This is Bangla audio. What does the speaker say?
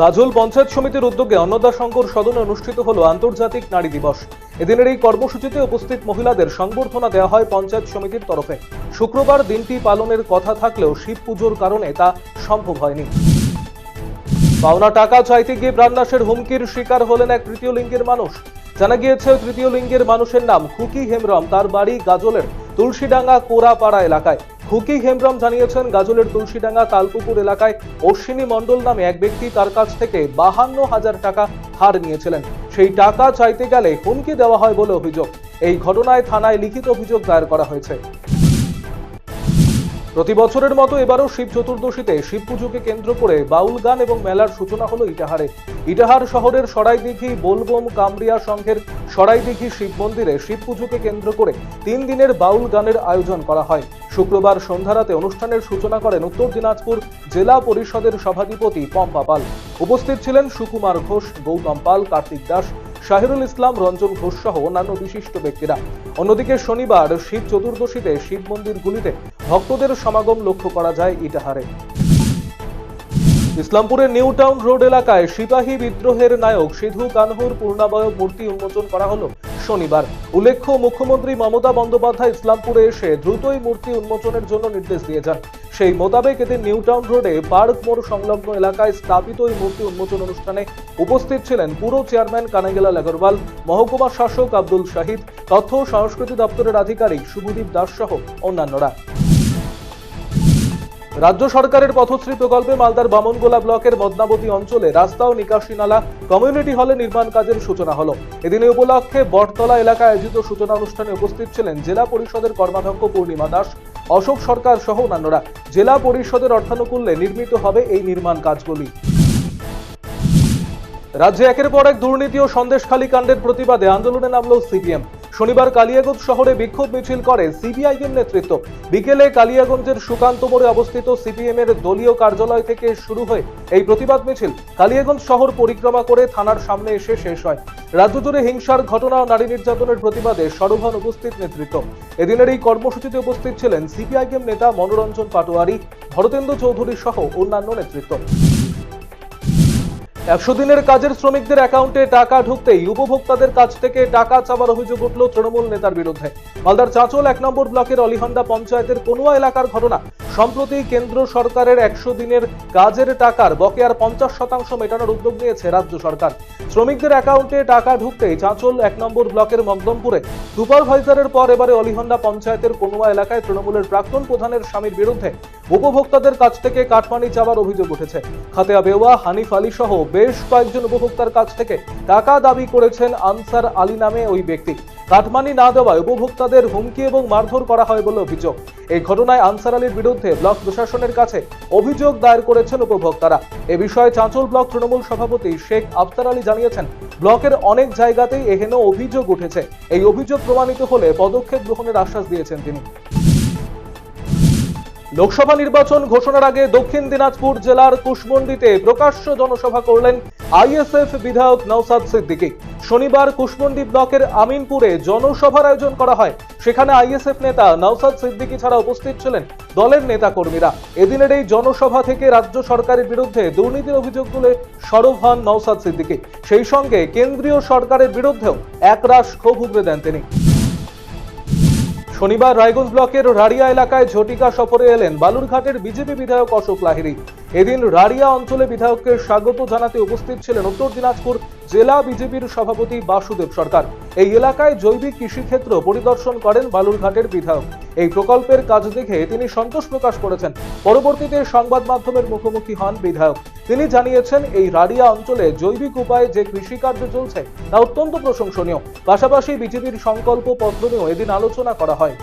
গাজল পঞ্চায়েত সমিতির উদ্যোগে অন্নদা সংঘর সদনে অনুষ্ঠিত হলো আন্তর্জাতিক নারী দিবস। এদিনের এই কর্মসূচিতে উপস্থিত মহিলাদের সংবর্ধনা দেওয়া হয় পঞ্চায়েত সমিতির তরফে। শুক্রবার দিনটি পালনের কথা থাকলেও শিব পুজোর কারণে তা সম্ভব হয়নি। পাওনা টাকা চাইতে গিয়ে প্রাণনাশের হুমকির শিকার হলেন এক তৃতীয় লিঙ্গের মানুষ। জানা গিয়েছে, তৃতীয় লিঙ্গের মানুষের নাম খুকি হেমব্রম। তার বাড়ি গাজলের তুলসীডাঙ্গা কোরাপাড়া এলাকায়। খুকি হেমব্রম জানিয়েছেন, গাজলের তুলসীডাঙ্গা তালপুকুর এলাকায় অশ্বিনী মণ্ডল নামে এক ব্যক্তি তার কাছ থেকে 52,000 টাকা ধার নিয়েছিলেন। সেই টাকা চাইতে গেলে হুমকি দেওয়া হয় বলে অভিযোগ। এই ঘটনায় থানায় লিখিত অভিযোগ দায়ের করা হয়েছে। প্রতি বছরের মতো এবারও শিব চতুর্দশীতে শিব পুজোকে কেন্দ্র করে বাউল গান এবং মেলার সূচনা হলো ইটাহারে। ইটাহার শহরের সরাইদিঘি বোলবম কামরিয়া সংঘের সরাইদিঘি শিব মন্দিরে শিব পুজোকে কেন্দ্র করে 3 দিনের বাউল গানের আয়োজন করা হয়। শুক্রবার সন্ধ্যারাতে অনুষ্ঠানের সূচনা করেন উত্তর দিনাজপুর জেলা পরিষদের সভাধিপতি পম্পা পাল। উপস্থিত ছিলেন সুকুমার ঘোষ, গৌতম পাল, কার্তিক দাস, শাহিরুল ইসলাম, রঞ্জন ঘোষ সহ অন্যান্য বিশিষ্ট ব্যক্তিরা। অন্যদিকে শনিবার শিব চতুর্দশীতে শিব মন্দিরগুলিতে ভক্তদের সমাগম লক্ষ্য করা যায় ইটাহারে। ইসলামপুরের নিউ টাউন রোড এলাকায় সিপাহী বিদ্রোহের নায়ক সিধু কানহুর পূর্ণাবয়ব মূর্তি উন্মোচন করা হলো শনিবার। উল্লেখ্য, মুখ্যমন্ত্রী মমতা বন্দ্যোপাধ্যায় ইসলামপুরে এসে দ্রুতই মূর্তি উন্মোচনের জন্য নির্দেশ দিয়েছেন। সেই মোতাবেক এদিন নিউ টাউন রোডে পার্ক মোড় সংলগ্ন এলাকায় স্থাপিত এই মূর্তি উন্মোচন অনুষ্ঠানে উপস্থিত ছিলেন পুর চেয়ারম্যান কানাইলাল আগরওয়াল, মহকুমা শাসক আব্দুল শাহিদ, তথ্য ও সংস্কৃতি দপ্তরের আধিকারিক শুভদীপ দাস সহ অন্যান্যরা। রাজ্য সরকারের পথশ্রী প্রকল্পে মালদার বামনগোলা ব্লকের মদনাবতী অঞ্চলে রাস্তা ও নিকাশি নালা কমিউনিটি হলে নির্মাণ কাজের সূচনা হলো। এদিন এই উপলক্ষে বটতলা এলাকায় আয়োজিত সূচনা অনুষ্ঠানে উপস্থিত ছিলেন জেলা পরিষদের কর্মাধ্যক্ষ পূর্ণিমা দাস, অশোক সরকার সহ অন্যান্যরা। জেলা পরিষদের অর্থানুকূল্যে নির্মিত হবে এই নির্মাণ কাজগুলি। রাজ্যে একের পর এক দুর্নীতি ও সন্দেশখালী কাণ্ডের প্রতিবাদে আন্দোলনে নামল সিপিএম। শনিবার কালিয়াগঞ্জ শহরে বিক্ষোভ মিছিল করে সিপিআইএম নেতৃত্ব। বিকেলে কালিয়াগঞ্জের সুকান্ত মোড়ে অবস্থিত সিপিএম এর দলীয় কার্যালয় থেকে শুরু হয়ে এই প্রতিবাদ মিছিল কালিয়াগঞ্জ শহর পরিক্রমা করে থানার সামনে এসে শেষ হয়। রাজ্য জুড়ে হিংসার ঘটনা ও নারী নির্যাতনের প্রতিবাদে সরব হন উপস্থিত নেতৃত্ব। এদিনের এই কর্মসূচিতে উপস্থিত ছিলেন সিপিআইএম নেতা মনোরঞ্জন পাটোয়ারি, ভরতেন্দু চৌধুরী সহ অন্যান্য নেতৃত্ব। 100 দিনের কাজের শ্রমিকদের অ্যাকাউন্টে টাকা ঢুকতেই উপভোক্তাদের কাছ থেকে টাকা চাওয়ার অভিযোগ উঠল তৃণমূল নেতার বিরুদ্ধে। মালদার চাঁচল 1 নম্বর ব্লকের অলিহন্ডা পঞ্চায়েতের কনুয়া এলাকার ঘটনা। সম্প্রতি কেন্দ্র সরকারের 100 দিনের কাজের টাকার বকেয়ার 50% মেটানোর উদ্যোগ নিয়েছে রাজ্য সরকার। শ্রমিকদের অ্যাকাউন্টে টাকা ঢুকতেই চাঁচল 1 নম্বর ব্লকের মকদমপুরে সুপারভাইজারের পর এবারে অলিহন্ডা পঞ্চায়েতের কনুয়া এলাকায় তৃণমূলের প্রাক্তন প্রধানের স্বামীর বিরুদ্ধে উপভোক্তাদের কাছ থেকে কাটমানি চাওয়ার অভিযোগ উঠেছে। খাতেয়া বেওয়া, হানিফ আলী সহ বেশ কয়েকজন উপভোক্তার কাছ থেকে টাকা দাবি করেছেন আনসার আলী নামে ওই ব্যক্তি। কাটমানি না দেওয়ায় উপভোক্তাদের হুমকি এবং মারধর করা হয় বলে অভিযোগ। এই ঘটনায় আনসার আলীর বিরুদ্ধে ব্লক প্রশাসনের কাছে অভিযোগ দায়ের করেছেন উপভোক্তারা। এ বিষয়ে চাঁচল ব্লক তৃণমূল সভাপতি শেখ আফতার আলী জানিয়েছেন, ব্লকের অনেক জায়গাতেই এহেন অভিযোগ উঠেছে। এই অভিযোগ প্রমাণিত হলে পদক্ষেপ গ্রহণের আশ্বাস দিয়েছেন তিনি। লোকসভা নির্বাচন ঘোষণার আগে দক্ষিণ দিনাজপুর জেলার কুশমন্ডিতে প্রকাশ্য জনসভা করলেন আইএসএফ বিধায়ক নওসাদ সিদ্দিকী। শনিবার কুশমন্ডি ব্লকের আমিনপুরে জনসভার আয়োজন করা হয়। সেখানে আইএসএফ নেতা নওসাদ সিদ্দিকী ছাড়া উপস্থিত ছিলেন দলের নেতাকর্মীরা। এদিনের এই জনসভা থেকে রাজ্য সরকারের বিরুদ্ধে দুর্নীতির অভিযোগ তুলে সরব হন নওসাদ সিদ্দিকী। সেই সঙ্গে কেন্দ্রীয় সরকারের বিরুদ্ধেও একরাশ ক্ষোভ উগরে দেন তিনি। শনিবার রায়গঞ্জ ব্লকের রাড়িয়া এলাকায় ঝটিকা সফরে এলেন বালুরঘাটের বিজেপি বিধায়ক অশোক লাহিড়ী। এদিন রাড়িয়া অঞ্চলে বিধায়ককে স্বাগত জানাতে উপস্থিত ছিলেন উত্তর দিনাজপুর জেলা বিজেপির সভাপতি বাসুদেব সরকার। এই এলাকায় জৈবিক কৃষিক্ষেত্র পরিদর্শন করেন বালুরঘাটের বিধায়ক। এই প্রকল্পের কাজ দেখে তিনি সন্তোষ প্রকাশ করেছেন। পরবর্তীতে সংবাদ মাধ্যমের মুখোমুখি হন বিধায়ক। তিনি জানিয়েছেন, এই রাড়িয়া অঞ্চলে জৈবিক উপায়ে যে কৃষিকার্য চলছে তা অত্যন্ত প্রশংসনীয়। পাশাপাশি বিজেপির সংকল্প পত্র নিয়েও এদিন আলোচনা করা হয়।